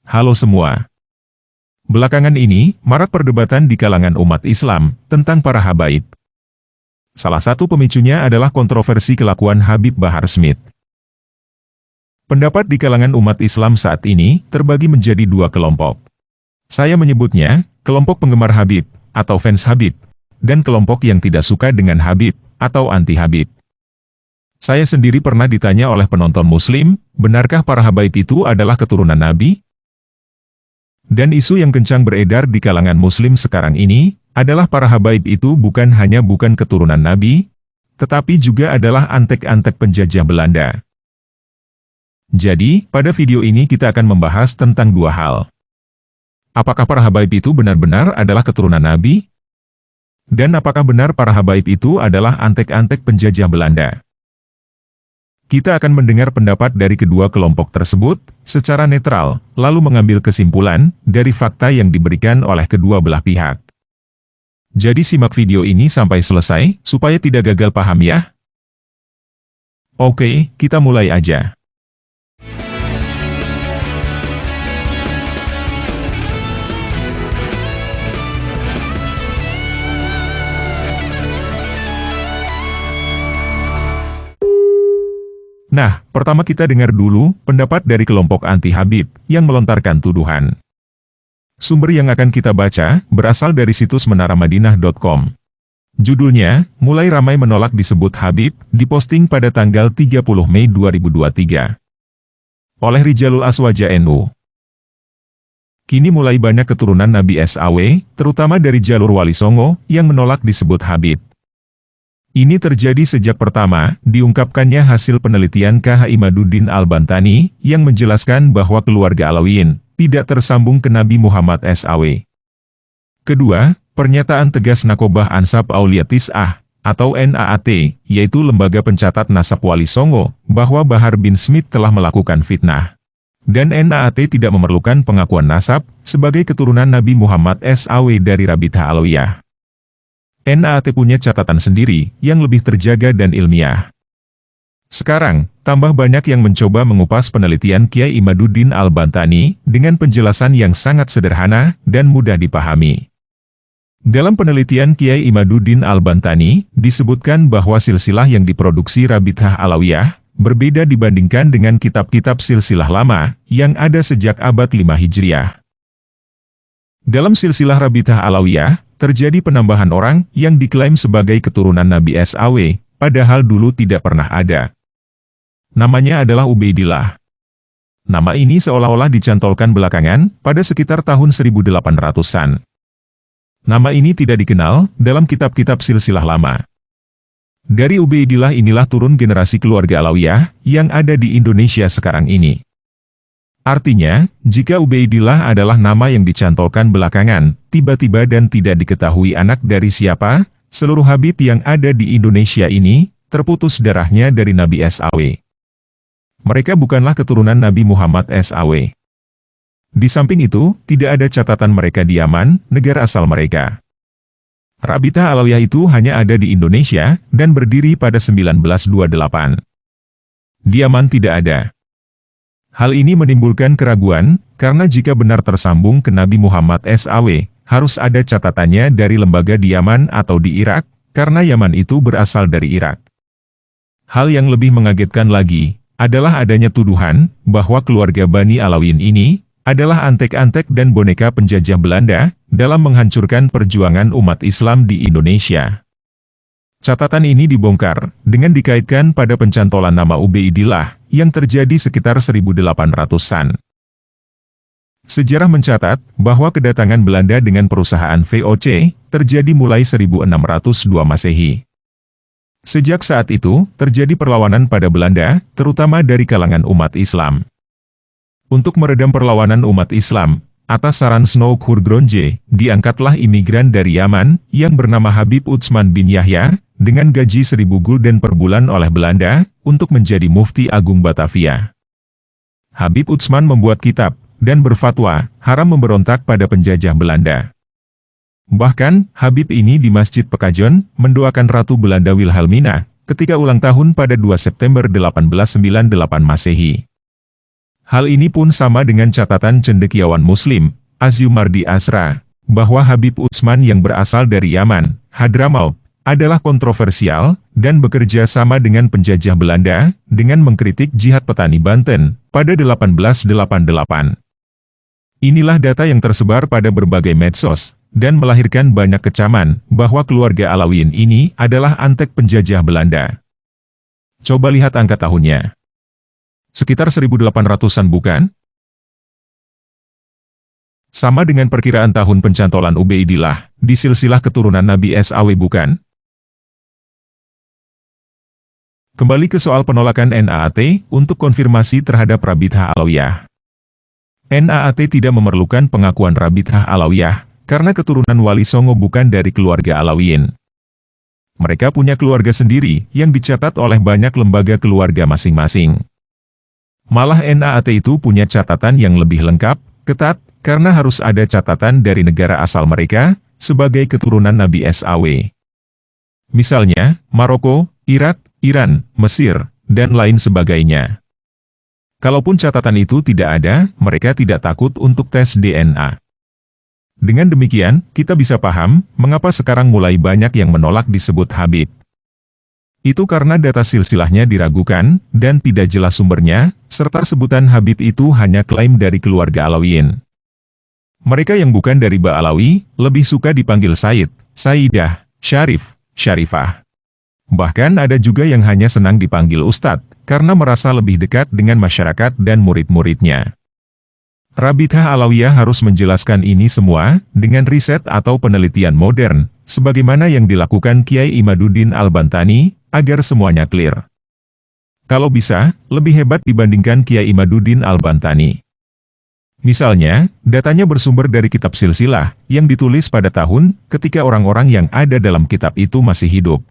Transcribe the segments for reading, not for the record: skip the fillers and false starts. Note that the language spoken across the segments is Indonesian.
Halo semua. Belakangan ini, marak perdebatan di kalangan umat Islam tentang para habaib. Salah satu pemicunya adalah kontroversi kelakuan Habib Bahar Smith. Pendapat di kalangan umat Islam saat ini terbagi menjadi dua kelompok. Saya menyebutnya, kelompok penggemar Habib, atau fans Habib, dan kelompok yang tidak suka dengan Habib, atau anti-Habib. Saya sendiri pernah ditanya oleh penonton Muslim, benarkah para habaib itu adalah keturunan Nabi? Dan isu yang kencang beredar di kalangan Muslim sekarang ini, adalah para habaib itu bukan hanya bukan keturunan Nabi, tetapi juga adalah antek-antek penjajah Belanda. Jadi, pada video ini kita akan membahas tentang dua hal. Apakah para habaib itu benar-benar adalah keturunan Nabi? Dan apakah benar para habaib itu adalah antek-antek penjajah Belanda? Kita akan mendengar pendapat dari kedua kelompok tersebut secara netral, lalu mengambil kesimpulan dari fakta yang diberikan oleh kedua belah pihak. Jadi simak video ini sampai selesai, supaya tidak gagal paham ya. Oke, kita mulai aja. Nah, pertama kita dengar dulu pendapat dari kelompok anti-Habib yang melontarkan tuduhan. Sumber yang akan kita baca berasal dari situs menaramadinah.com. Judulnya, mulai ramai menolak disebut Habib, diposting pada tanggal 30 Mei 2023. Oleh Rijalul Aswaja NU. Kini mulai banyak keturunan Nabi SAW, terutama dari jalur Wali Songo, yang menolak disebut Habib. Ini terjadi sejak pertama, diungkapkannya hasil penelitian KH Imaduddin Al-Bantani, yang menjelaskan bahwa keluarga Alawiyin tidak tersambung ke Nabi Muhammad SAW. Kedua, pernyataan tegas Nakobah Ansab Aulia Tis'ah, atau NAAT, yaitu lembaga pencatat nasab Wali Songo, bahwa Bahar bin Smith telah melakukan fitnah. Dan NAAT tidak memerlukan pengakuan nasab, sebagai keturunan Nabi Muhammad SAW dari Rabithah Alawiyah. NAAT punya catatan sendiri, yang lebih terjaga dan ilmiah. Sekarang, tambah banyak yang mencoba mengupas penelitian Kiai Imaduddin Al-Bantani, dengan penjelasan yang sangat sederhana, dan mudah dipahami. Dalam penelitian Kiai Imaduddin Al-Bantani, disebutkan bahwa silsilah yang diproduksi Rabithah Alawiyah, berbeda dibandingkan dengan kitab-kitab silsilah lama, yang ada sejak abad 5 Hijriah. Dalam silsilah Rabithah Alawiyah, terjadi penambahan orang yang diklaim sebagai keturunan Nabi SAW, padahal dulu tidak pernah ada. Namanya adalah Ubaidillah. Nama ini seolah-olah dicantolkan belakangan, pada sekitar tahun 1800-an. Nama ini tidak dikenal dalam kitab-kitab silsilah lama. Dari Ubaidillah inilah turun generasi keluarga Alawiyah yang ada di Indonesia sekarang ini. Artinya, jika Ubaidillah adalah nama yang dicantolkan belakangan, tiba-tiba dan tidak diketahui anak dari siapa, seluruh Habib yang ada di Indonesia ini, terputus darahnya dari Nabi SAW. Mereka bukanlah keturunan Nabi Muhammad SAW. Di samping itu, tidak ada catatan mereka di Yaman, negara asal mereka. Rabithah Alawiyah itu hanya ada di Indonesia, dan berdiri pada 1928. Di Yaman tidak ada. Hal ini menimbulkan keraguan, karena jika benar tersambung ke Nabi Muhammad SAW, harus ada catatannya dari lembaga di Yaman atau di Irak, karena Yaman itu berasal dari Irak. Hal yang lebih mengagetkan lagi, adalah adanya tuduhan, bahwa keluarga Bani Alawiyin ini, adalah antek-antek dan boneka penjajah Belanda, dalam menghancurkan perjuangan umat Islam di Indonesia. Catatan ini dibongkar, dengan dikaitkan pada pencantolan nama Ubaidillah, yang terjadi sekitar 1800-an. Sejarah mencatat, bahwa kedatangan Belanda dengan perusahaan VOC, terjadi mulai 1602 Masehi. Sejak saat itu, terjadi perlawanan pada Belanda, terutama dari kalangan umat Islam. Untuk meredam perlawanan umat Islam, atas saran Snow Khurgronje, diangkatlah imigran dari Yaman, yang bernama Habib Utsman bin Yahya, dengan gaji 1.000 gulden per bulan oleh Belanda, untuk menjadi mufti agung Batavia. Habib Utsman membuat kitab, dan berfatwa, haram memberontak pada penjajah Belanda. Bahkan, Habib ini di Masjid Pekajon, mendoakan Ratu Belanda Wilhelmina, ketika ulang tahun pada 2 September 1898 Masehi. Hal ini pun sama dengan catatan cendekiawan Muslim, Azyumardi Asra, bahwa Habib Utsman yang berasal dari Yaman, Hadramaut, adalah kontroversial, dan bekerja sama dengan penjajah Belanda, dengan mengkritik jihad petani Banten, pada 1888. Inilah data yang tersebar pada berbagai medsos, dan melahirkan banyak kecaman, bahwa keluarga Alawiyin ini adalah antek penjajah Belanda. Coba lihat angka tahunnya. Sekitar 1800-an bukan? Sama dengan perkiraan tahun pencantolan Ubaidillah, di silsilah keturunan Nabi SAW bukan? Kembali ke soal penolakan NAAT, untuk konfirmasi terhadap Rabithah Alawiyah. NAAT tidak memerlukan pengakuan Rabithah Alawiyah, karena keturunan Wali Songo bukan dari keluarga Alawiyin. Mereka punya keluarga sendiri, yang dicatat oleh banyak lembaga keluarga masing-masing. Malah NAAT itu punya catatan yang lebih lengkap, ketat, karena harus ada catatan dari negara asal mereka, sebagai keturunan Nabi SAW. Misalnya, Maroko, Irak, Iran, Mesir, dan lain sebagainya. Kalaupun catatan itu tidak ada, mereka tidak takut untuk tes DNA. Dengan demikian, kita bisa paham, mengapa sekarang mulai banyak yang menolak disebut Habib. Itu karena data silsilahnya diragukan, dan tidak jelas sumbernya, serta sebutan Habib itu hanya klaim dari keluarga Alawiyin. Mereka yang bukan dari Ba'alawi, lebih suka dipanggil Said, Saidah, Syarif, Syarifah. Bahkan ada juga yang hanya senang dipanggil Ustadz, karena merasa lebih dekat dengan masyarakat dan murid-muridnya. Rabithah Alawiyah harus menjelaskan ini semua, dengan riset atau penelitian modern, sebagaimana yang dilakukan Kiai Imaduddin Al-Bantani, agar semuanya clear. Kalau bisa, lebih hebat dibandingkan Kiai Imaduddin Al-Bantani. Misalnya, datanya bersumber dari kitab silsilah, yang ditulis pada tahun, ketika orang-orang yang ada dalam kitab itu masih hidup.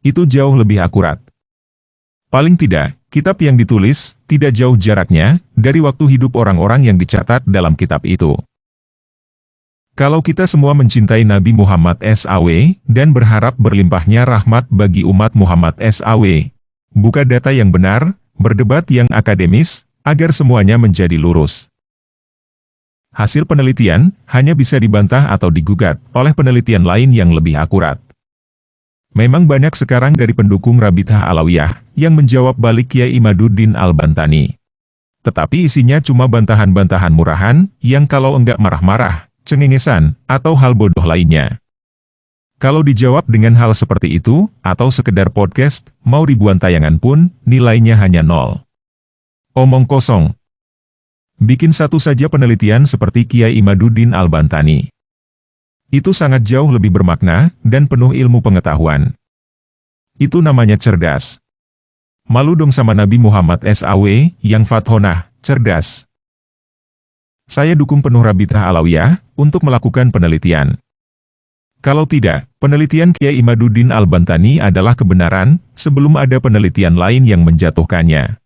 Itu jauh lebih akurat. Paling tidak, kitab yang ditulis, tidak jauh jaraknya, dari waktu hidup orang-orang yang dicatat dalam kitab itu. Kalau kita semua mencintai Nabi Muhammad SAW, dan berharap berlimpahnya rahmat bagi umat Muhammad SAW, buka data yang benar, berdebat yang akademis, agar semuanya menjadi lurus. Hasil penelitian, hanya bisa dibantah atau digugat, oleh penelitian lain yang lebih akurat. Memang banyak sekarang dari pendukung Rabithah Alawiyah, yang menjawab balik Kiai Imaduddin Al-Bantani. Tetapi isinya cuma bantahan-bantahan murahan, yang kalau enggak marah-marah, cengengesan, atau hal bodoh lainnya. Kalau dijawab dengan hal seperti itu, atau sekedar podcast, mau ribuan tayangan pun, nilainya hanya 0. Omong kosong. Bikin satu saja penelitian seperti Kiai Imaduddin Al-Bantani. Itu sangat jauh lebih bermakna, dan penuh ilmu pengetahuan. Itu namanya cerdas. Malu dong sama Nabi Muhammad SAW, yang fathonah, cerdas. Saya dukung penuh Rabithah Alawiyah, untuk melakukan penelitian. Kalau tidak, penelitian Kiai Imaduddin Al-Bantani adalah kebenaran, sebelum ada penelitian lain yang menjatuhkannya.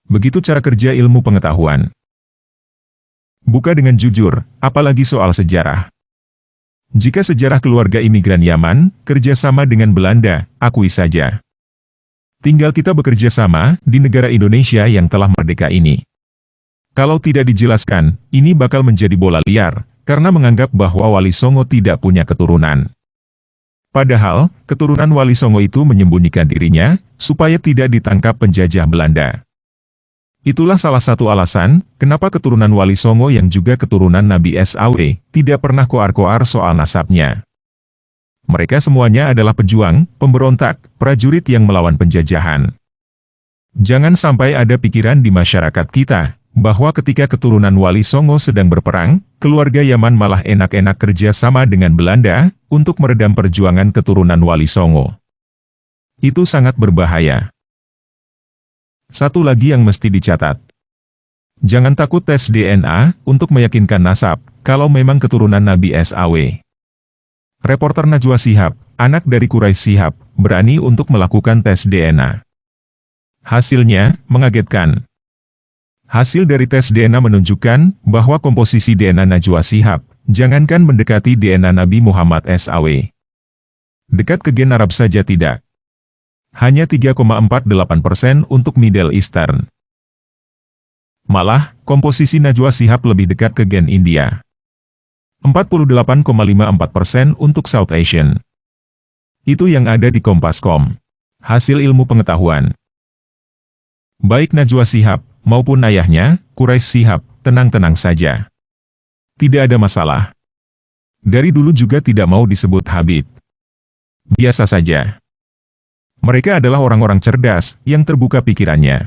Begitu cara kerja ilmu pengetahuan. Buka dengan jujur, apalagi soal sejarah. Jika sejarah keluarga imigran Yaman, kerjasama dengan Belanda, akui saja. Tinggal kita bekerja sama, di negara Indonesia yang telah merdeka ini. Kalau tidak dijelaskan, ini bakal menjadi bola liar, karena menganggap bahwa Wali Songo tidak punya keturunan. Padahal, keturunan Wali Songo itu menyembunyikan dirinya, supaya tidak ditangkap penjajah Belanda. Itulah salah satu alasan, kenapa keturunan Wali Songo yang juga keturunan Nabi SAW, tidak pernah koar-koar soal nasabnya. Mereka semuanya adalah pejuang, pemberontak, prajurit yang melawan penjajahan. Jangan sampai ada pikiran di masyarakat kita, bahwa ketika keturunan Wali Songo sedang berperang, keluarga Yaman malah enak-enak kerja sama dengan Belanda, untuk meredam perjuangan keturunan Wali Songo. Itu sangat berbahaya. Satu lagi yang mesti dicatat. Jangan takut tes DNA, untuk meyakinkan nasab, kalau memang keturunan Nabi SAW. Reporter Najwa Shihab, anak dari Quraisy Shihab, berani untuk melakukan tes DNA. Hasilnya, mengagetkan. Hasil dari tes DNA menunjukkan, bahwa komposisi DNA Najwa Shihab, jangankan mendekati DNA Nabi Muhammad SAW. Dekat ke gen Arab saja tidak. Hanya 3,48% untuk Middle Eastern. Malah, komposisi Najwa Shihab lebih dekat ke gen India. 48,54% untuk South Asian. Itu yang ada di Kompas.com. Hasil ilmu pengetahuan. Baik Najwa Shihab, maupun ayahnya, Quraisy Shihab, tenang-tenang saja. Tidak ada masalah. Dari dulu juga tidak mau disebut Habib. Biasa saja. Mereka adalah orang-orang cerdas, yang terbuka pikirannya.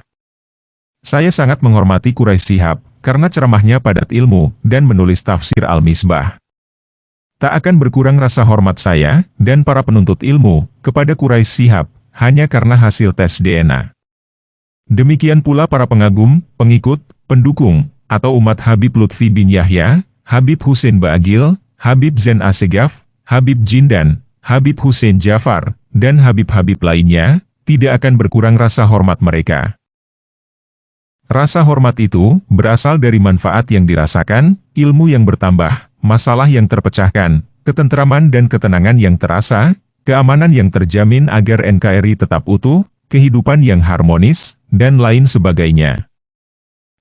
Saya sangat menghormati Quraisy Shihab, karena ceramahnya padat ilmu, dan menulis tafsir Al-Misbah. Tak akan berkurang rasa hormat saya, dan para penuntut ilmu, kepada Quraisy Shihab, hanya karena hasil tes DNA. Demikian pula para pengagum, pengikut, pendukung, atau umat Habib Lutfi bin Yahya, Habib Hussein Ba'agil, Habib Zain Assegaf, Habib Jindan, Habib Hussein Jafar, dan Habib-Habib lainnya, tidak akan berkurang rasa hormat mereka. Rasa hormat itu berasal dari manfaat yang dirasakan, ilmu yang bertambah, masalah yang terpecahkan, ketentraman dan ketenangan yang terasa, keamanan yang terjamin agar NKRI tetap utuh, kehidupan yang harmonis, dan lain sebagainya.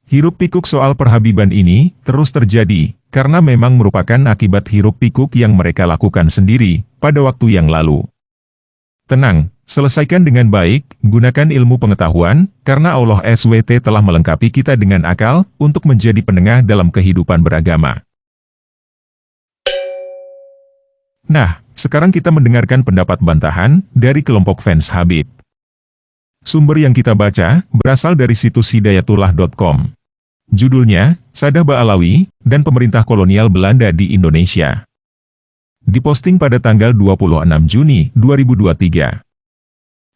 Hiruk-pikuk soal perhabiban ini terus terjadi, karena memang merupakan akibat hiruk-pikuk yang mereka lakukan sendiri pada waktu yang lalu. Tenang. Selesaikan dengan baik, gunakan ilmu pengetahuan, karena Allah SWT telah melengkapi kita dengan akal, untuk menjadi penengah dalam kehidupan beragama. Nah, sekarang kita mendengarkan pendapat bantahan, dari kelompok fans Habib. Sumber yang kita baca, berasal dari situs hidayatullah.com. Judulnya, Sadah Ba'alawi, dan Pemerintah Kolonial Belanda di Indonesia. Diposting pada tanggal 26 Juni 2023.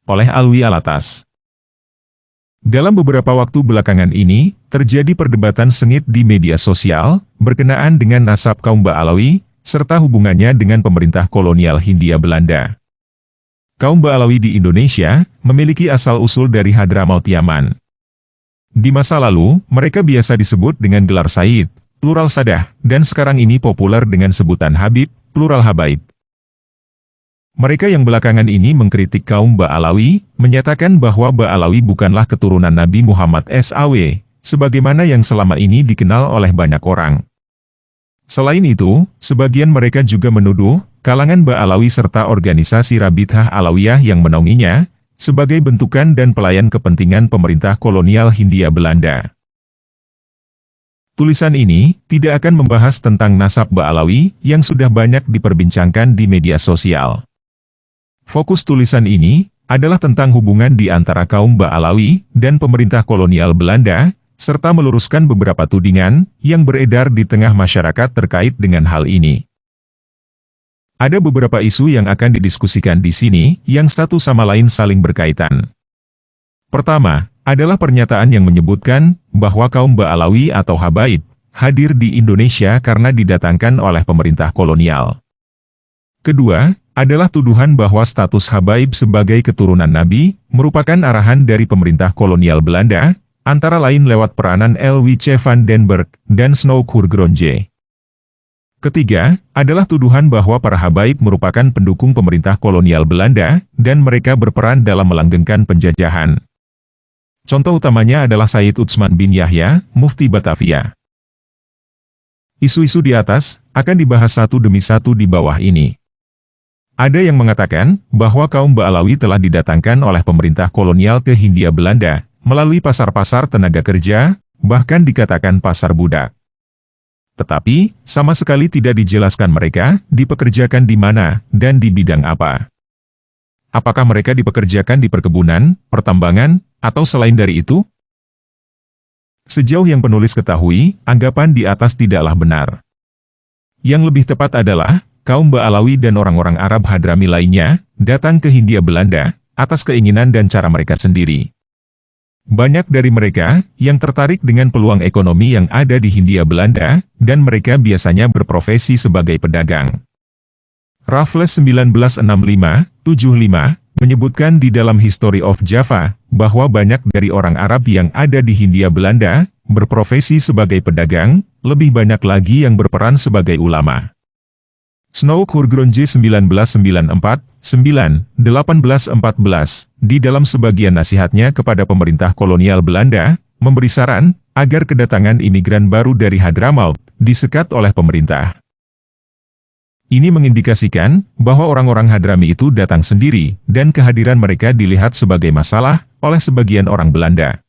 Oleh Alwi Alatas. Dalam beberapa waktu belakangan ini, terjadi perdebatan sengit di media sosial, berkenaan dengan nasab kaum Ba'alawi, serta hubungannya dengan pemerintah kolonial Hindia Belanda. Kaum Ba'alawi di Indonesia, memiliki asal-usul dari Hadramaut Yaman. Di masa lalu, mereka biasa disebut dengan gelar Said, plural Sadah, dan sekarang ini populer dengan sebutan Habib, plural Habaib. Mereka yang belakangan ini mengkritik kaum Ba'alawi, menyatakan bahwa Ba'alawi bukanlah keturunan Nabi Muhammad SAW, sebagaimana yang selama ini dikenal oleh banyak orang. Selain itu, sebagian mereka juga menuduh, kalangan Ba'alawi serta organisasi Rabithah Alawiyah yang menaunginya, sebagai bentukan dan pelayan kepentingan pemerintah kolonial Hindia Belanda. Tulisan ini tidak akan membahas tentang nasab Ba'alawi yang sudah banyak diperbincangkan di media sosial. Fokus tulisan ini adalah tentang hubungan di antara kaum Ba'alawi dan pemerintah kolonial Belanda, serta meluruskan beberapa tudingan yang beredar di tengah masyarakat terkait dengan hal ini. Ada beberapa isu yang akan didiskusikan di sini yang satu sama lain saling berkaitan. Pertama, adalah pernyataan yang menyebutkan bahwa kaum Ba'alawi atau Habaib hadir di Indonesia karena didatangkan oleh pemerintah kolonial. Kedua, adalah tuduhan bahwa status Habaib sebagai keturunan Nabi merupakan arahan dari pemerintah kolonial Belanda, antara lain lewat peranan L.W.C. van den Berg dan Snoek Hoergronje. Ketiga, adalah tuduhan bahwa para Habaib merupakan pendukung pemerintah kolonial Belanda, dan mereka berperan dalam melanggengkan penjajahan. Contoh utamanya adalah Said Utsman bin Yahya, Mufti Batavia. Isu-isu di atas akan dibahas satu demi satu di bawah ini. Ada yang mengatakan bahwa kaum Ba'alawi telah didatangkan oleh pemerintah kolonial ke Hindia Belanda, melalui pasar-pasar tenaga kerja, bahkan dikatakan pasar budak. Tetapi, sama sekali tidak dijelaskan mereka dipekerjakan di mana dan di bidang apa. Apakah mereka dipekerjakan di perkebunan, pertambangan, atau selain dari itu? Sejauh yang penulis ketahui, anggapan di atas tidaklah benar. Yang lebih tepat adalah, kaum Ba'alawi dan orang-orang Arab Hadrami lainnya, datang ke Hindia Belanda, atas keinginan dan cara mereka sendiri. Banyak dari mereka, yang tertarik dengan peluang ekonomi yang ada di Hindia Belanda, dan mereka biasanya berprofesi sebagai pedagang. Raffles 1965-75, menyebutkan di dalam History of Java, bahwa banyak dari orang Arab yang ada di Hindia Belanda, berprofesi sebagai pedagang, lebih banyak lagi yang berperan sebagai ulama. Snoek Hoergronje 1994-9-1814, di dalam sebagian nasihatnya kepada pemerintah kolonial Belanda, memberi saran, agar kedatangan imigran baru dari Hadramaut disekat oleh pemerintah. Ini mengindikasikan bahwa orang-orang Hadrami itu datang sendiri, dan kehadiran mereka dilihat sebagai masalah oleh sebagian orang Belanda.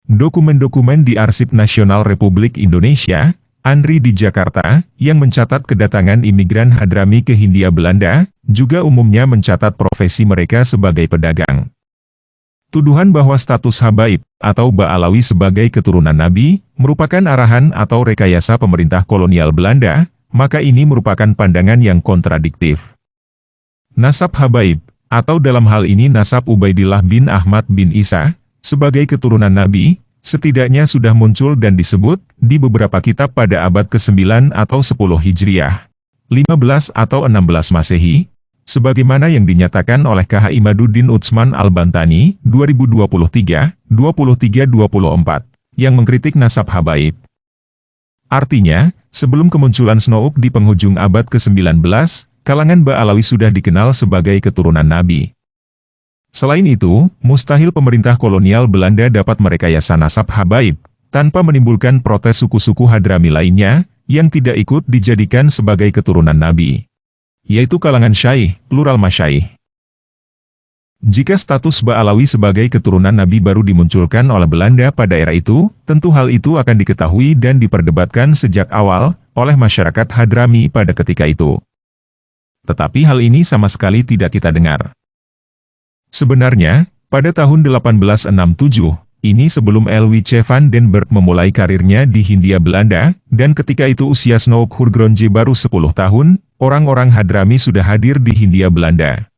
Dokumen-dokumen di Arsip Nasional Republik Indonesia, Andri di Jakarta, yang mencatat kedatangan imigran Hadrami ke Hindia Belanda, juga umumnya mencatat profesi mereka sebagai pedagang. Tuduhan bahwa status Habaib atau Ba'alawi sebagai keturunan Nabi merupakan arahan atau rekayasa pemerintah kolonial Belanda, maka ini merupakan pandangan yang kontradiktif. Nasab Habaib, atau dalam hal ini nasab Ubaidillah bin Ahmad bin Isa, sebagai keturunan Nabi, setidaknya sudah muncul dan disebut di beberapa kitab pada abad ke-9 atau 10 Hijriah, 15 atau 16 Masehi, sebagaimana yang dinyatakan oleh KH Imaduddin Utsman Al-Bantani, 2023-24, yang mengkritik nasab Habaib. Artinya, sebelum kemunculan Snouk di penghujung abad ke-19, kalangan Ba'alawi sudah dikenal sebagai keturunan Nabi. Selain itu, mustahil pemerintah kolonial Belanda dapat merekayasa nasab Habaib, tanpa menimbulkan protes suku-suku Hadrami lainnya, yang tidak ikut dijadikan sebagai keturunan Nabi, yaitu kalangan Syaikh, plural Masyaikh. Jika status Ba'alawi sebagai keturunan Nabi baru dimunculkan oleh Belanda pada era itu, tentu hal itu akan diketahui dan diperdebatkan sejak awal oleh masyarakat Hadrami pada ketika itu. Tetapi hal ini sama sekali tidak kita dengar. Sebenarnya, pada tahun 1867, ini sebelum L.W.C. van den Berg memulai karirnya di Hindia Belanda, dan ketika itu usia Snouk Hurgronje baru 10 tahun, orang-orang Hadrami sudah hadir di Hindia Belanda.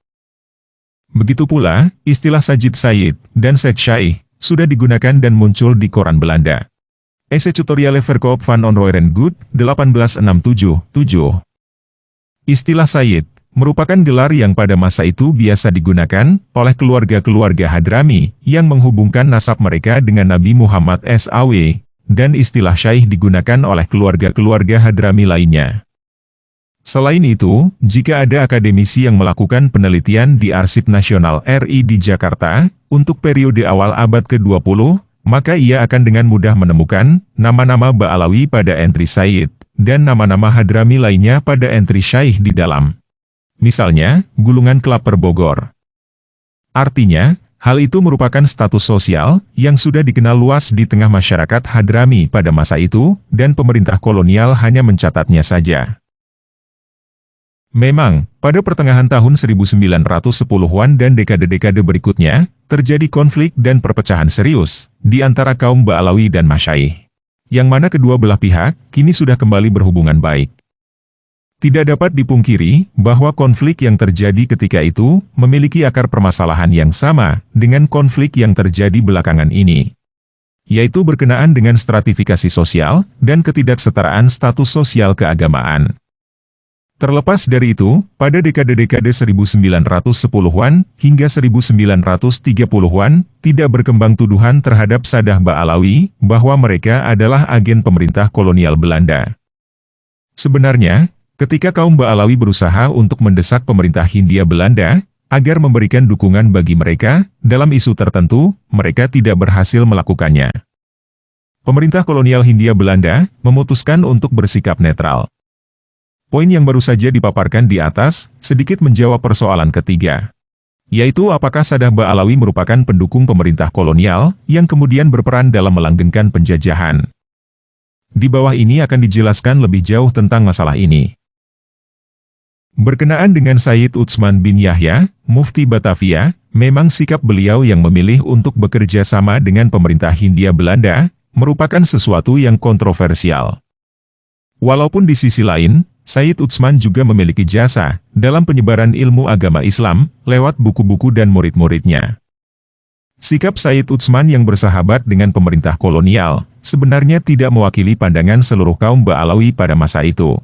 Begitu pula, istilah Sajid Said dan Sheikh Syaikh sudah digunakan dan muncul di koran Belanda. Esse Tutoriale Verkoop van Onroeren Goed, 1867-7. Istilah Sayyid merupakan gelar yang pada masa itu biasa digunakan oleh keluarga-keluarga Hadrami yang menghubungkan nasab mereka dengan Nabi Muhammad SAW, dan istilah Syaikh digunakan oleh keluarga-keluarga Hadrami lainnya. Selain itu, jika ada akademisi yang melakukan penelitian di Arsip Nasional RI di Jakarta, untuk periode awal abad ke-20, maka ia akan dengan mudah menemukan nama-nama Ba'alawi pada entry Sayyid, dan nama-nama Hadrami lainnya pada entry Syaikh di dalam. Misalnya, Gulungan Klaper Bogor. Artinya, hal itu merupakan status sosial yang sudah dikenal luas di tengah masyarakat Hadrami pada masa itu, dan pemerintah kolonial hanya mencatatnya saja. Memang, pada pertengahan tahun 1910-an dan dekade-dekade berikutnya, terjadi konflik dan perpecahan serius di antara kaum Ba'alawi dan Masyaikh, yang mana kedua belah pihak kini sudah kembali berhubungan baik. Tidak dapat dipungkiri bahwa konflik yang terjadi ketika itu memiliki akar permasalahan yang sama dengan konflik yang terjadi belakangan ini, yaitu berkenaan dengan stratifikasi sosial dan ketidaksetaraan status sosial keagamaan. Terlepas dari itu, pada dekade-dekade 1910-an hingga 1930-an, tidak berkembang tuduhan terhadap Sadah Ba'alawi bahwa mereka adalah agen pemerintah kolonial Belanda. Sebenarnya, ketika kaum Ba'alawi berusaha untuk mendesak pemerintah Hindia Belanda agar memberikan dukungan bagi mereka dalam isu tertentu, mereka tidak berhasil melakukannya. Pemerintah kolonial Hindia Belanda memutuskan untuk bersikap netral. Poin yang baru saja dipaparkan di atas sedikit menjawab persoalan ketiga, yaitu apakah Sadah Ba'alawi merupakan pendukung pemerintah kolonial yang kemudian berperan dalam melanggengkan penjajahan. Di bawah ini akan dijelaskan lebih jauh tentang masalah ini. Berkenaan dengan Sayyid Utsman bin Yahya, Mufti Batavia, memang sikap beliau yang memilih untuk bekerja sama dengan pemerintah Hindia Belanda merupakan sesuatu yang kontroversial. Walaupun di sisi lain, Sayyid Utsman juga memiliki jasa dalam penyebaran ilmu agama Islam lewat buku-buku dan murid-muridnya. Sikap Sayyid Utsman yang bersahabat dengan pemerintah kolonial sebenarnya tidak mewakili pandangan seluruh kaum Ba'alawi pada masa itu.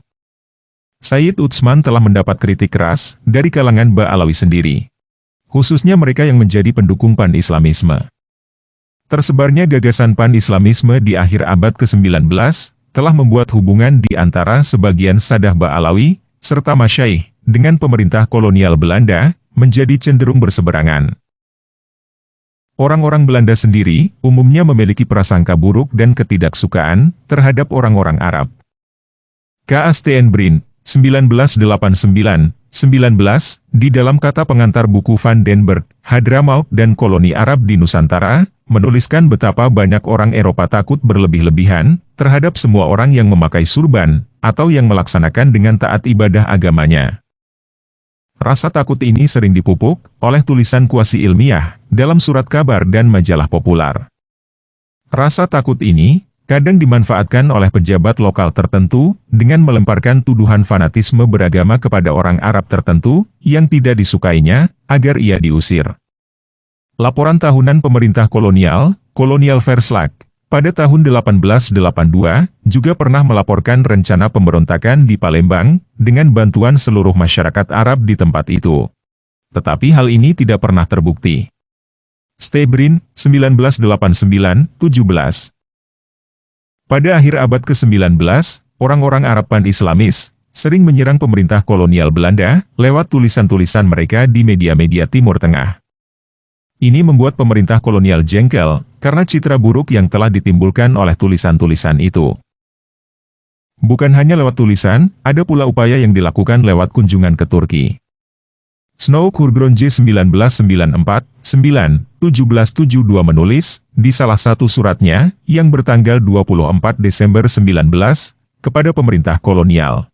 Sayyid Utsman telah mendapat kritik keras dari kalangan Ba'alawi sendiri, khususnya mereka yang menjadi pendukung pan-Islamisme. Tersebarnya gagasan pan-Islamisme di akhir abad ke-19 telah membuat hubungan di antara sebagian Sadah Ba'alawi serta Masyaikh dengan pemerintah kolonial Belanda menjadi cenderung berseberangan. Orang-orang Belanda sendiri umumnya memiliki prasangka buruk dan ketidaksukaan terhadap orang-orang Arab. K. A. Steenbrink, 1989, 19, di dalam kata pengantar buku Van den Berg, Hadramaut dan Koloni Arab di Nusantara, menuliskan betapa banyak orang Eropa takut berlebih-lebihan terhadap semua orang yang memakai surban, atau yang melaksanakan dengan taat ibadah agamanya. Rasa takut ini sering dipupuk oleh tulisan kuasi ilmiah dalam surat kabar dan majalah populer. Rasa takut ini kadang dimanfaatkan oleh pejabat lokal tertentu dengan melemparkan tuduhan fanatisme beragama kepada orang Arab tertentu yang tidak disukainya agar ia diusir. Laporan tahunan pemerintah kolonial, Colonial Verslag, pada tahun 1882, juga pernah melaporkan rencana pemberontakan di Palembang, dengan bantuan seluruh masyarakat Arab di tempat itu. Tetapi hal ini tidak pernah terbukti. Steenbrink, 1989, 17. Pada akhir abad ke-19, orang-orang Arab pan-Islamis sering menyerang pemerintah kolonial Belanda lewat tulisan-tulisan mereka di media-media Timur Tengah. Ini membuat pemerintah kolonial jengkel karena citra buruk yang telah ditimbulkan oleh tulisan-tulisan itu. Bukan hanya lewat tulisan, ada pula upaya yang dilakukan lewat kunjungan ke Turki. Snow Kurgronje 1994, 1772 menulis, di salah satu suratnya, yang bertanggal 24 Desember 19, kepada pemerintah kolonial.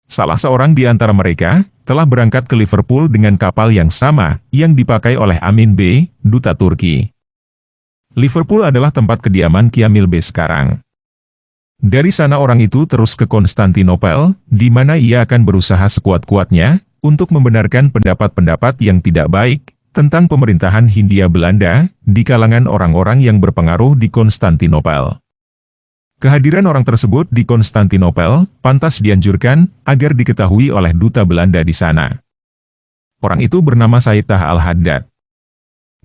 Salah seorang di antara mereka telah berangkat ke Liverpool dengan kapal yang sama yang dipakai oleh Amin B., duta Turki. Liverpool adalah tempat kediaman Kyamil B. sekarang. Dari sana orang itu terus ke Konstantinopel, di mana ia akan berusaha sekuat-kuatnya untuk membenarkan pendapat-pendapat yang tidak baik tentang pemerintahan Hindia Belanda di kalangan orang-orang yang berpengaruh di Konstantinopel. Kehadiran orang tersebut di Konstantinopel pantas dianjurkan agar diketahui oleh duta Belanda di sana. Orang itu bernama Said Taha al-Haddad.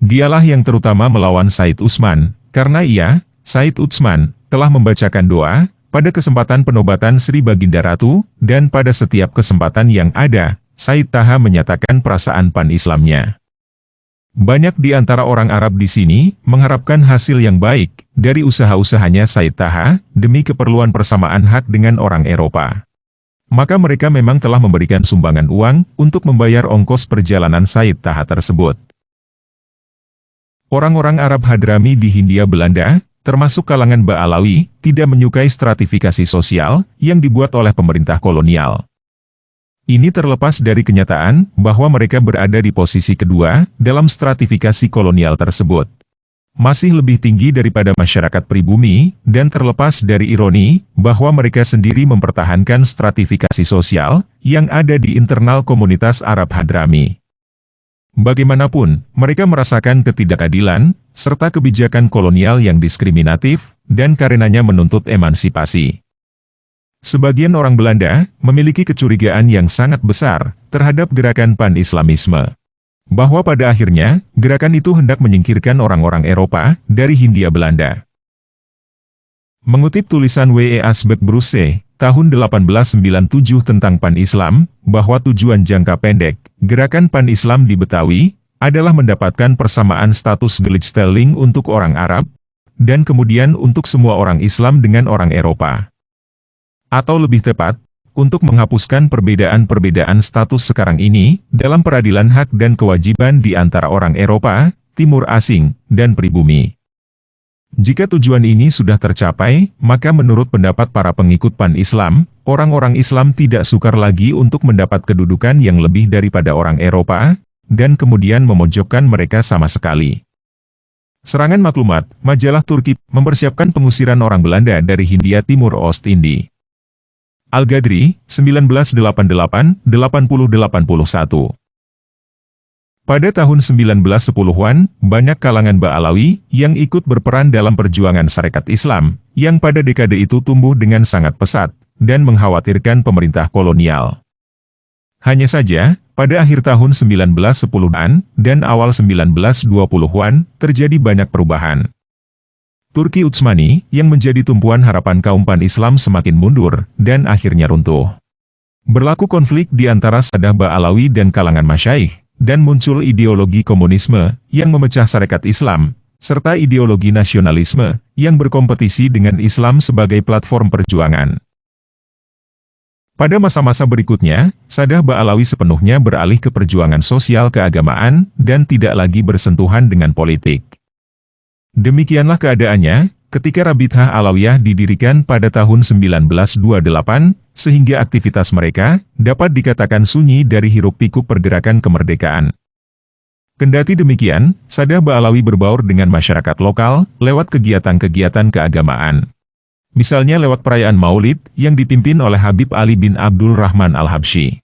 Dialah yang terutama melawan Said Utsman, karena ia, Said Utsman, telah membacakan doa pada kesempatan penobatan Sri Baginda Ratu, dan pada setiap kesempatan yang ada, Said Taha menyatakan perasaan pan-Islamnya. Banyak di antara orang Arab di sini mengharapkan hasil yang baik dari usaha-usahanya Said Taha demi keperluan persamaan hak dengan orang Eropa. Maka mereka memang telah memberikan sumbangan uang untuk membayar ongkos perjalanan Said Taha tersebut. Orang-orang Arab Hadrami di Hindia Belanda, termasuk kalangan Ba'alawi, tidak menyukai stratifikasi sosial yang dibuat oleh pemerintah kolonial. Ini terlepas dari kenyataan bahwa mereka berada di posisi kedua dalam stratifikasi kolonial tersebut. Masih lebih tinggi daripada masyarakat pribumi, dan terlepas dari ironi bahwa mereka sendiri mempertahankan stratifikasi sosial yang ada di internal komunitas Arab Hadrami. Bagaimanapun, mereka merasakan ketidakadilan, serta kebijakan kolonial yang diskriminatif, dan karenanya menuntut emansipasi. Sebagian orang Belanda memiliki kecurigaan yang sangat besar terhadap gerakan pan-Islamisme. Bahwa pada akhirnya, gerakan itu hendak menyingkirkan orang-orang Eropa dari Hindia Belanda. Mengutip tulisan W. E. Asbek Bruce, tahun 1897 tentang pan-Islam, bahwa tujuan jangka pendek, gerakan pan-Islam di Betawi, adalah mendapatkan persamaan status Gleichstelling untuk orang Arab, dan kemudian untuk semua orang Islam dengan orang Eropa. Atau lebih tepat, untuk menghapuskan perbedaan-perbedaan status sekarang ini dalam peradilan hak dan kewajiban di antara orang Eropa, Timur Asing, dan pribumi. Jika tujuan ini sudah tercapai, maka menurut pendapat para pengikut pan-Islam, orang-orang Islam tidak sukar lagi untuk mendapat kedudukan yang lebih daripada orang Eropa, dan kemudian memojokkan mereka sama sekali. Serangan maklumat, majalah Turki, mempersiapkan pengusiran orang Belanda dari Hindia Timur Ostindi. Al-Ghadri, 1988-8081. Pada tahun 1910-an, banyak kalangan Ba'alawi yang ikut berperan dalam perjuangan Sarekat Islam, yang pada dekade itu tumbuh dengan sangat pesat, dan mengkhawatirkan pemerintah kolonial. Hanya saja, pada akhir tahun 1910-an, dan awal 1920-an, terjadi banyak perubahan. Turki Utsmani, yang menjadi tumpuan harapan kaum pan-Islam semakin mundur, dan akhirnya runtuh. Berlaku konflik di antara Sadah Ba'alawi dan kalangan masyaikh, dan muncul ideologi komunisme, yang memecah Sarekat Islam, serta ideologi nasionalisme yang berkompetisi dengan Islam sebagai platform perjuangan. Pada masa-masa berikutnya, Saddah Ba'alawi sepenuhnya beralih ke perjuangan sosial keagamaan dan tidak lagi bersentuhan dengan politik. Demikianlah keadaannya ketika Rabithah Alawiyah didirikan pada tahun 1928, sehingga aktivitas mereka dapat dikatakan sunyi dari hiruk-pikuk pergerakan kemerdekaan. Kendati demikian, Saddah Ba'alawi berbaur dengan masyarakat lokal lewat kegiatan-kegiatan keagamaan. Misalnya lewat perayaan Maulid yang dipimpin oleh Habib Ali bin Abdul Rahman Al-Habsyi.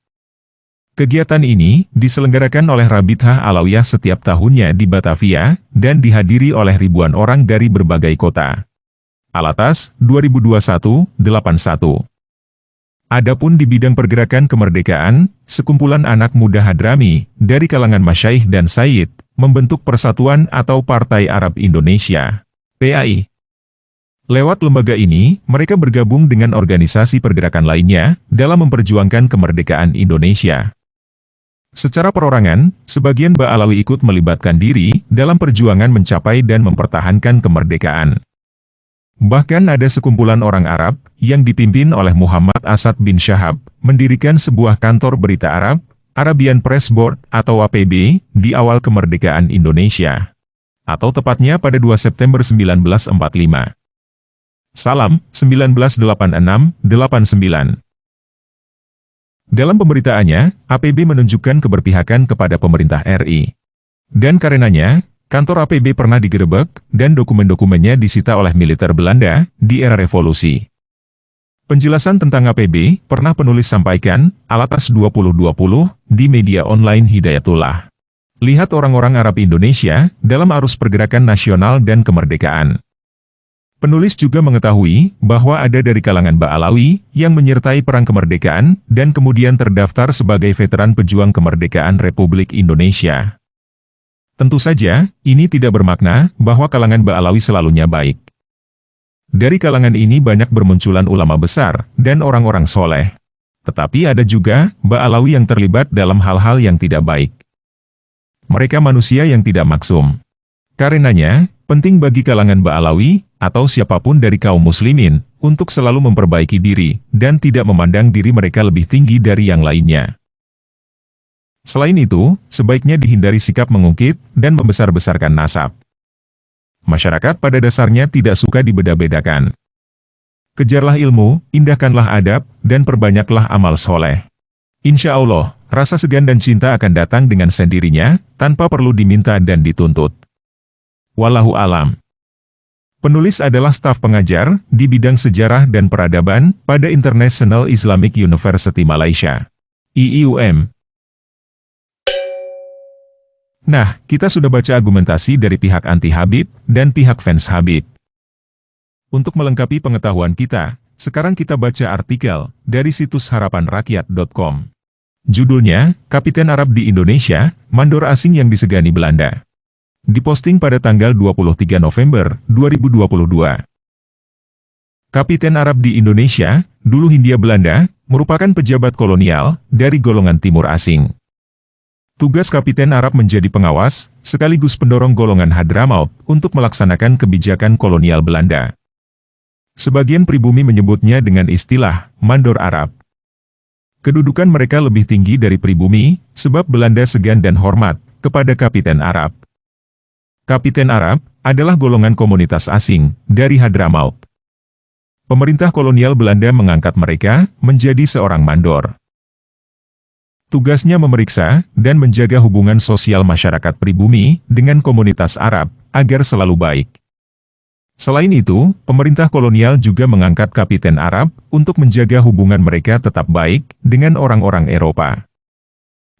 Kegiatan ini diselenggarakan oleh Rabithah Alawiyah setiap tahunnya di Batavia dan dihadiri oleh ribuan orang dari berbagai kota. Alatas, 2021-81. Adapun di bidang pergerakan kemerdekaan, sekumpulan anak muda Hadrami dari kalangan masyaikh dan sayyid membentuk Persatuan atau Partai Arab Indonesia, PAI. Lewat lembaga ini, mereka bergabung dengan organisasi pergerakan lainnya dalam memperjuangkan kemerdekaan Indonesia. Secara perorangan, sebagian Ba'alawi ikut melibatkan diri dalam perjuangan mencapai dan mempertahankan kemerdekaan. Bahkan ada sekumpulan orang Arab yang dipimpin oleh Muhammad Asad bin Syahab mendirikan sebuah kantor berita Arab, Arabian Press Board atau APB, di awal kemerdekaan Indonesia. Atau tepatnya pada 2 September 1945. Salam, 1986-89. Dalam pemberitaannya, APB menunjukkan keberpihakan kepada pemerintah RI. Dan karenanya, kantor APB pernah digerebek, dan dokumen-dokumennya disita oleh militer Belanda di era revolusi. Penjelasan tentang APB pernah penulis sampaikan, Alatas 2020, di media online Hidayatullah. Lihat orang-orang Arab Indonesia dalam arus pergerakan nasional dan kemerdekaan. Penulis juga mengetahui bahwa ada dari kalangan Ba'alawi yang menyertai perang kemerdekaan dan kemudian terdaftar sebagai veteran pejuang kemerdekaan Republik Indonesia. Tentu saja, ini tidak bermakna bahwa kalangan Ba'alawi selalunya baik. Dari kalangan ini banyak bermunculan ulama besar dan orang-orang soleh. Tetapi ada juga Ba'alawi yang terlibat dalam hal-hal yang tidak baik. Mereka manusia yang tidak maksum. Karenanya, penting bagi kalangan Ba'alawi, atau siapapun dari kaum muslimin, untuk selalu memperbaiki diri, dan tidak memandang diri mereka lebih tinggi dari yang lainnya. Selain itu, sebaiknya dihindari sikap mengungkit, dan membesar-besarkan nasab. Masyarakat pada dasarnya tidak suka dibeda-bedakan. Kejarlah ilmu, indahkanlah adab, dan perbanyaklah amal soleh. Insya Allah, rasa segan dan cinta akan datang dengan sendirinya, tanpa perlu diminta dan dituntut. Wallahu alam. Penulis adalah staf pengajar di bidang sejarah dan peradaban pada International Islamic University Malaysia, IIUM. Nah, kita sudah baca argumentasi dari pihak anti-Habib dan pihak fans Habib. Untuk melengkapi pengetahuan kita, sekarang kita baca artikel dari situs harapanrakyat.com. Judulnya, Kapiten Arab di Indonesia, Mandor Asing yang Disegani Belanda. Diposting pada tanggal 23 November 2022. Kapiten Arab di Indonesia, dulu Hindia Belanda, merupakan pejabat kolonial dari golongan timur asing. Tugas Kapiten Arab menjadi pengawas, sekaligus pendorong golongan Hadramaut untuk melaksanakan kebijakan kolonial Belanda. Sebagian pribumi menyebutnya dengan istilah Mandor Arab. Kedudukan mereka lebih tinggi dari pribumi, sebab Belanda segan dan hormat kepada Kapiten Arab. Kapiten Arab adalah golongan komunitas asing dari Hadramaut. Pemerintah kolonial Belanda mengangkat mereka menjadi seorang mandor. Tugasnya memeriksa dan menjaga hubungan sosial masyarakat pribumi dengan komunitas Arab agar selalu baik. Selain itu, pemerintah kolonial juga mengangkat Kapiten Arab untuk menjaga hubungan mereka tetap baik dengan orang-orang Eropa.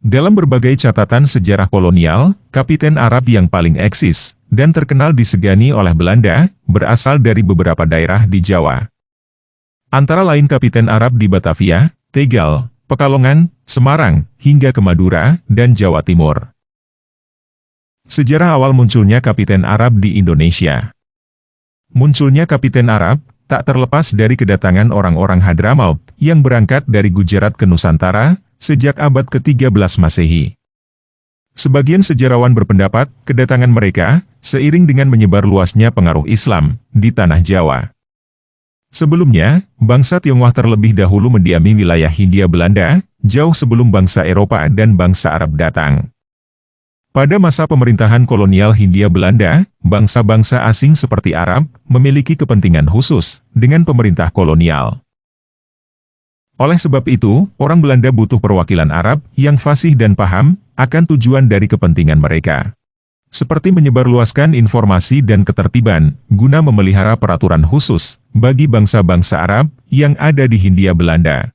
Dalam berbagai catatan sejarah kolonial, Kapiten Arab yang paling eksis dan terkenal disegani oleh Belanda berasal dari beberapa daerah di Jawa. Antara lain Kapiten Arab di Batavia, Tegal, Pekalongan, Semarang, hingga ke Madura dan Jawa Timur. Sejarah awal munculnya Kapiten Arab di Indonesia. Munculnya Kapiten Arab tak terlepas dari kedatangan orang-orang Hadramaut yang berangkat dari Gujarat ke Nusantara sejak abad ke-13 Masehi. Sebagian sejarawan berpendapat kedatangan mereka seiring dengan menyebar luasnya pengaruh Islam di tanah Jawa. Sebelumnya, bangsa Tionghoa terlebih dahulu mendiami wilayah Hindia Belanda, jauh sebelum bangsa Eropa dan bangsa Arab datang. Pada masa pemerintahan kolonial Hindia Belanda, bangsa-bangsa asing seperti Arab memiliki kepentingan khusus dengan pemerintah kolonial. Oleh sebab itu, orang Belanda butuh perwakilan Arab yang fasih dan paham akan tujuan dari kepentingan mereka. Seperti menyebarluaskan informasi dan ketertiban, guna memelihara peraturan khusus bagi bangsa-bangsa Arab yang ada di Hindia Belanda.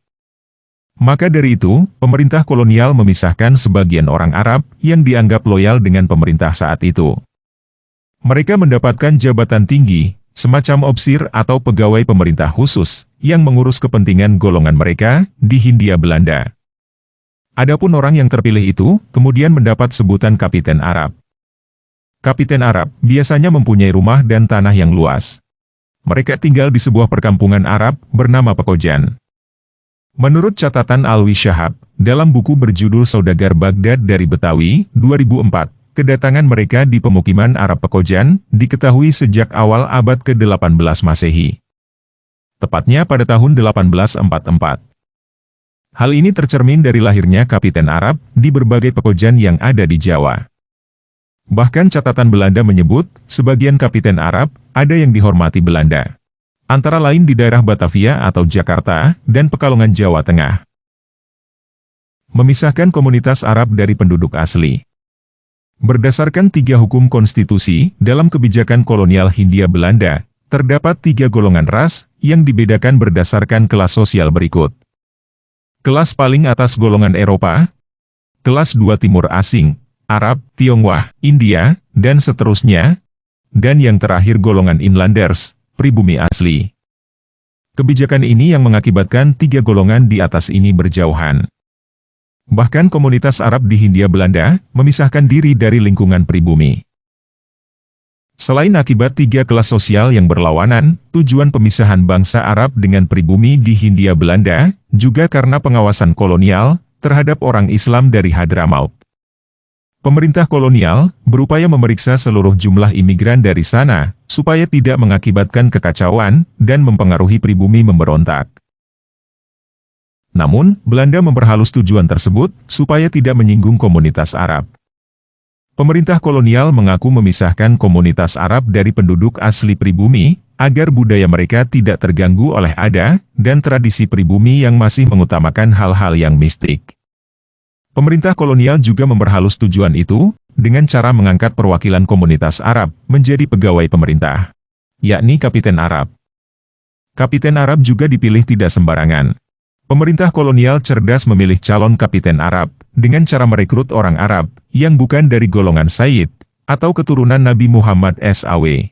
Maka dari itu, pemerintah kolonial memisahkan sebagian orang Arab yang dianggap loyal dengan pemerintah saat itu. Mereka mendapatkan jabatan tinggi, semacam opsir atau pegawai pemerintah khusus, yang mengurus kepentingan golongan mereka di Hindia Belanda. Adapun orang yang terpilih itu, kemudian mendapat sebutan Kapiten Arab. Kapiten Arab biasanya mempunyai rumah dan tanah yang luas. Mereka tinggal di sebuah perkampungan Arab bernama Pekojan. Menurut catatan Alwi Shahab, dalam buku berjudul Saudagar Baghdad dari Betawi, 2004, kedatangan mereka di pemukiman Arab Pekojan diketahui sejak awal abad ke-18 Masehi. Tepatnya pada tahun 1844. Hal ini tercermin dari lahirnya Kapiten Arab di berbagai pekojan yang ada di Jawa. Bahkan catatan Belanda menyebut, sebagian Kapiten Arab ada yang dihormati Belanda. Antara lain di daerah Batavia atau Jakarta, dan Pekalongan Jawa Tengah. Memisahkan komunitas Arab dari penduduk asli. Berdasarkan 3 hukum konstitusi, dalam kebijakan kolonial Hindia Belanda, terdapat 3 golongan ras, yang dibedakan berdasarkan kelas sosial berikut. Kelas paling atas golongan Eropa, kelas 2 Timur Asing, Arab, Tionghoa, India, dan seterusnya, dan yang terakhir golongan Inlanders, pribumi asli. Kebijakan ini yang mengakibatkan 3 golongan di atas ini berjauhan. Bahkan komunitas Arab di Hindia Belanda memisahkan diri dari lingkungan pribumi. Selain akibat 3 kelas sosial yang berlawanan, tujuan pemisahan bangsa Arab dengan pribumi di Hindia Belanda juga karena pengawasan kolonial terhadap orang Islam dari Hadramaut. Pemerintah kolonial berupaya memeriksa seluruh jumlah imigran dari sana, supaya tidak mengakibatkan kekacauan dan mempengaruhi pribumi memberontak. Namun, Belanda memperhalus tujuan tersebut, supaya tidak menyinggung komunitas Arab. Pemerintah kolonial mengaku memisahkan komunitas Arab dari penduduk asli pribumi, agar budaya mereka tidak terganggu oleh adat dan tradisi pribumi yang masih mengutamakan hal-hal yang mistik. Pemerintah kolonial juga memperhalus tujuan itu, dengan cara mengangkat perwakilan komunitas Arab menjadi pegawai pemerintah, yakni Kapiten Arab. Kapiten Arab juga dipilih tidak sembarangan. Pemerintah kolonial cerdas memilih calon Kapiten Arab, dengan cara merekrut orang Arab, yang bukan dari golongan Sayyid, atau keturunan Nabi Muhammad SAW.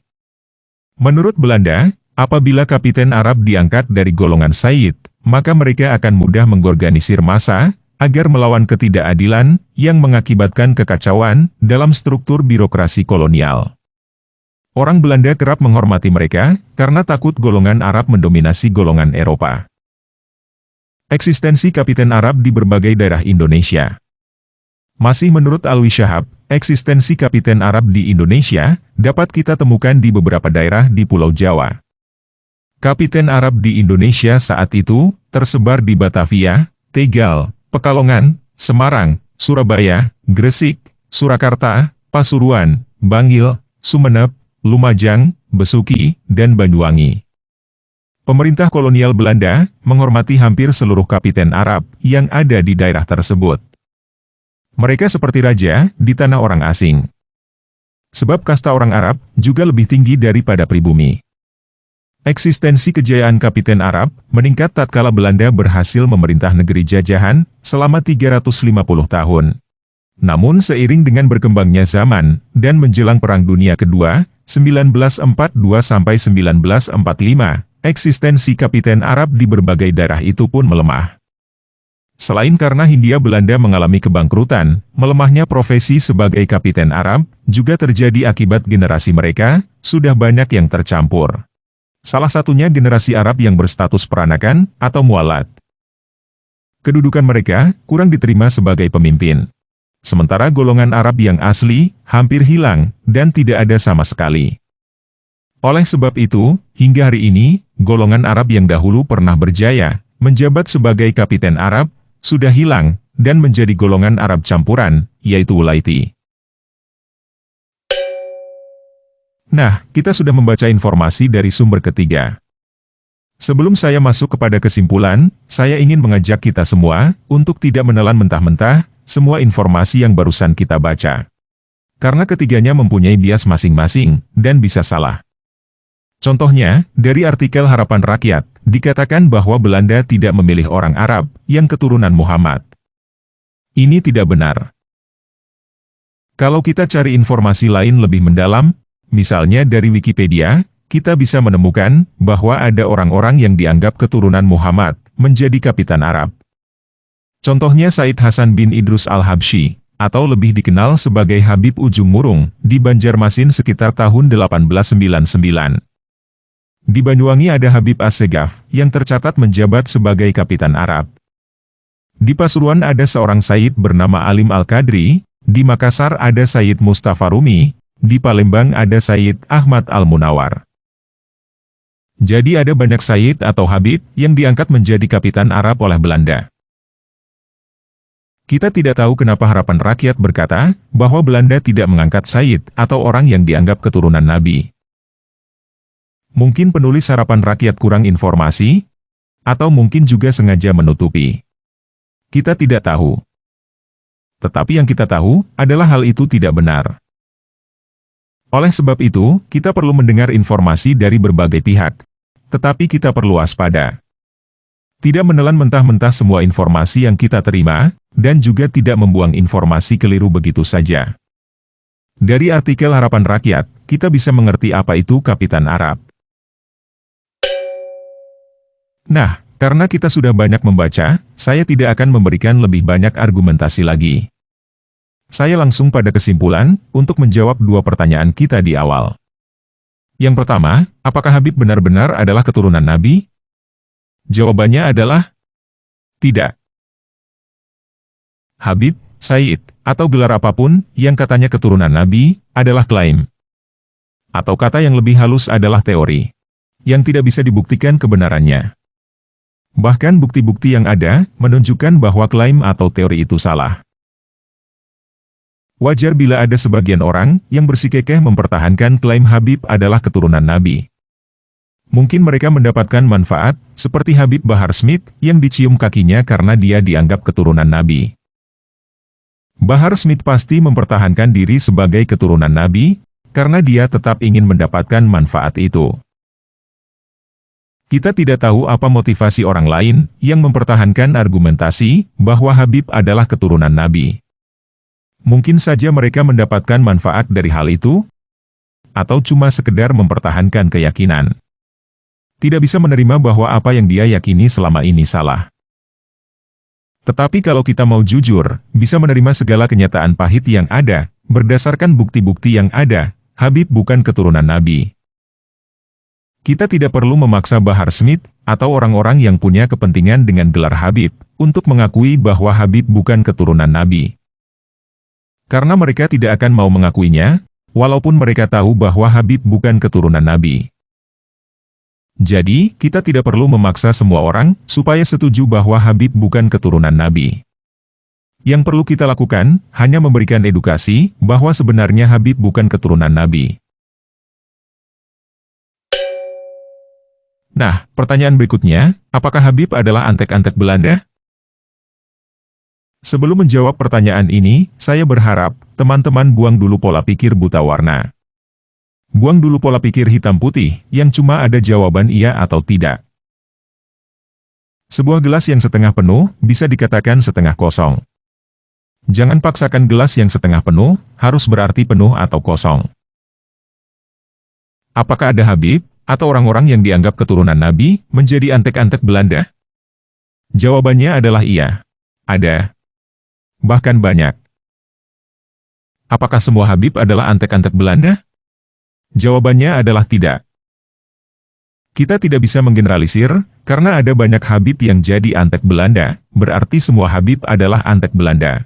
Menurut Belanda, apabila Kapiten Arab diangkat dari golongan Sayyid, maka mereka akan mudah mengorganisir massa, agar melawan ketidakadilan yang mengakibatkan kekacauan dalam struktur birokrasi kolonial. Orang Belanda kerap menghormati mereka karena takut golongan Arab mendominasi golongan Eropa. Eksistensi Kapiten Arab di berbagai daerah Indonesia. Masih menurut Alwi Shahab, eksistensi Kapiten Arab di Indonesia dapat kita temukan di beberapa daerah di Pulau Jawa. Kapiten Arab di Indonesia saat itu tersebar di Batavia, Tegal, Pekalongan, Semarang, Surabaya, Gresik, Surakarta, Pasuruan, Bangil, Sumeneb, Lumajang, Besuki, dan Banyuwangi. Pemerintah kolonial Belanda menghormati hampir seluruh kapiten Arab yang ada di daerah tersebut. Mereka seperti raja di tanah orang asing. Sebab kasta orang Arab juga lebih tinggi daripada pribumi. Eksistensi kejayaan Kapiten Arab meningkat tatkala Belanda berhasil memerintah negeri jajahan selama 350 tahun. Namun seiring dengan berkembangnya zaman dan menjelang Perang Dunia Kedua, 1942–1945, eksistensi Kapiten Arab di berbagai daerah itu pun melemah. Selain karena Hindia Belanda mengalami kebangkrutan, melemahnya profesi sebagai Kapiten Arab juga terjadi akibat generasi mereka sudah banyak yang tercampur. Salah satunya generasi Arab yang berstatus peranakan atau mualat. Kedudukan mereka kurang diterima sebagai pemimpin. Sementara golongan Arab yang asli, hampir hilang, dan tidak ada sama sekali. Oleh sebab itu, hingga hari ini, golongan Arab yang dahulu pernah berjaya, menjabat sebagai kapiten Arab, sudah hilang, dan menjadi golongan Arab campuran, yaitu Ulaiti. Nah, kita sudah membaca informasi dari sumber ketiga. Sebelum saya masuk kepada kesimpulan, saya ingin mengajak kita semua untuk tidak menelan mentah-mentah semua informasi yang barusan kita baca. Karena ketiganya mempunyai bias masing-masing dan bisa salah. Contohnya, dari artikel Harapan Rakyat, dikatakan bahwa Belanda tidak memilih orang Arab yang keturunan Muhammad. Ini tidak benar. Kalau kita cari informasi lain lebih mendalam, misalnya dari Wikipedia, kita bisa menemukan bahwa ada orang-orang yang dianggap keturunan Muhammad menjadi kapitan Arab. Contohnya Said Hasan bin Idrus al-Habsyi, atau lebih dikenal sebagai Habib Ujung Murung, di Banjarmasin sekitar tahun 1899. Di Banyuwangi ada Habib As-Segaf, yang tercatat menjabat sebagai kapitan Arab. Di Pasuruan ada seorang Said bernama Alim Al-Qadri, di Makassar ada Said Mustafa Rumi, di Palembang ada Said Ahmad Al-Munawar. Jadi ada banyak Said atau Habib yang diangkat menjadi kapitan Arab oleh Belanda. Kita tidak tahu kenapa Harapan Rakyat berkata bahwa Belanda tidak mengangkat Said atau orang yang dianggap keturunan Nabi. Mungkin penulis Harapan Rakyat kurang informasi, atau mungkin juga sengaja menutupi. Kita tidak tahu. Tetapi yang kita tahu adalah hal itu tidak benar. Oleh sebab itu, kita perlu mendengar informasi dari berbagai pihak. Tetapi kita perlu waspada. Tidak menelan mentah-mentah semua informasi yang kita terima, dan juga tidak membuang informasi keliru begitu saja. Dari artikel Harapan Rakyat, kita bisa mengerti apa itu kapitan Arab. Nah, karena kita sudah banyak membaca, saya tidak akan memberikan lebih banyak argumentasi lagi. Saya langsung pada kesimpulan, untuk menjawab dua pertanyaan kita di awal. Yang pertama, apakah Habib benar-benar adalah keturunan Nabi? Jawabannya adalah tidak. Habib, Said, atau gelar apapun yang katanya keturunan Nabi, adalah klaim. Atau kata yang lebih halus adalah teori, yang tidak bisa dibuktikan kebenarannya. Bahkan bukti-bukti yang ada, menunjukkan bahwa klaim atau teori itu salah. Wajar bila ada sebagian orang yang bersikukuh mempertahankan klaim Habib adalah keturunan Nabi. Mungkin mereka mendapatkan manfaat, seperti Habib Bahar Smith yang dicium kakinya karena dia dianggap keturunan Nabi. Bahar Smith pasti mempertahankan diri sebagai keturunan Nabi, karena dia tetap ingin mendapatkan manfaat itu. Kita tidak tahu apa motivasi orang lain yang mempertahankan argumentasi bahwa Habib adalah keturunan Nabi. Mungkin saja mereka mendapatkan manfaat dari hal itu, atau cuma sekedar mempertahankan keyakinan. Tidak bisa menerima bahwa apa yang dia yakini selama ini salah. Tetapi kalau kita mau jujur, bisa menerima segala kenyataan pahit yang ada, berdasarkan bukti-bukti yang ada, Habib bukan keturunan Nabi. Kita tidak perlu memaksa Bahar Smith, atau orang-orang yang punya kepentingan dengan gelar Habib, untuk mengakui bahwa Habib bukan keturunan Nabi. Karena mereka tidak akan mau mengakuinya, walaupun mereka tahu bahwa Habib bukan keturunan Nabi. Jadi, kita tidak perlu memaksa semua orang supaya setuju bahwa Habib bukan keturunan Nabi. Yang perlu kita lakukan, hanya memberikan edukasi bahwa sebenarnya Habib bukan keturunan Nabi. Nah, pertanyaan berikutnya, apakah Habib adalah antek-antek Belanda? Sebelum menjawab pertanyaan ini, saya berharap teman-teman buang dulu pola pikir buta warna. Buang dulu pola pikir hitam putih, yang cuma ada jawaban iya atau tidak. Sebuah gelas yang setengah penuh, bisa dikatakan setengah kosong. Jangan paksakan gelas yang setengah penuh, harus berarti penuh atau kosong. Apakah ada Habib, atau orang-orang yang dianggap keturunan Nabi, menjadi antek-antek Belanda? Jawabannya adalah iya. Ada. Bahkan banyak. Apakah semua Habib adalah antek-antek Belanda? Jawabannya adalah tidak. Kita tidak bisa menggeneralisir, karena ada banyak Habib yang jadi antek Belanda, berarti semua Habib adalah antek Belanda.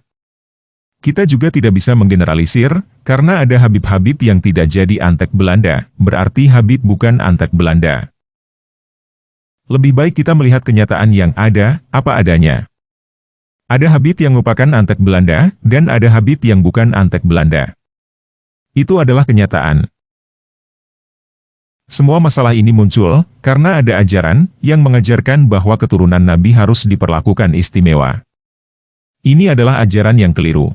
Kita juga tidak bisa menggeneralisir, karena ada Habib-Habib yang tidak jadi antek Belanda, berarti Habib bukan antek Belanda. Lebih baik kita melihat kenyataan yang ada, apa adanya. Ada Habib yang merupakan antek Belanda, dan ada Habib yang bukan antek Belanda. Itu adalah kenyataan. Semua masalah ini muncul, karena ada ajaran, yang mengajarkan bahwa keturunan Nabi harus diperlakukan istimewa. Ini adalah ajaran yang keliru.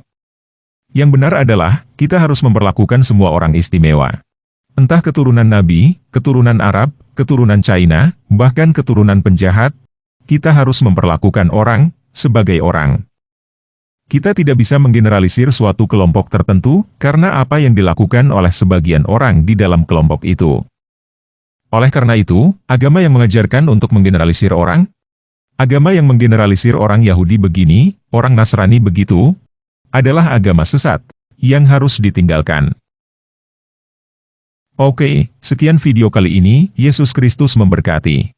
Yang benar adalah, kita harus memperlakukan semua orang istimewa. Entah keturunan Nabi, keturunan Arab, keturunan China, bahkan keturunan penjahat, kita harus memperlakukan orang, sebagai orang. Kita tidak bisa menggeneralisir suatu kelompok tertentu, karena apa yang dilakukan oleh sebagian orang di dalam kelompok itu. Oleh karena itu, agama yang mengajarkan untuk menggeneralisir orang, agama yang menggeneralisir orang Yahudi begini, orang Nasrani begitu, adalah agama sesat, yang harus ditinggalkan. Oke, sekian video kali ini, Yesus Kristus memberkati.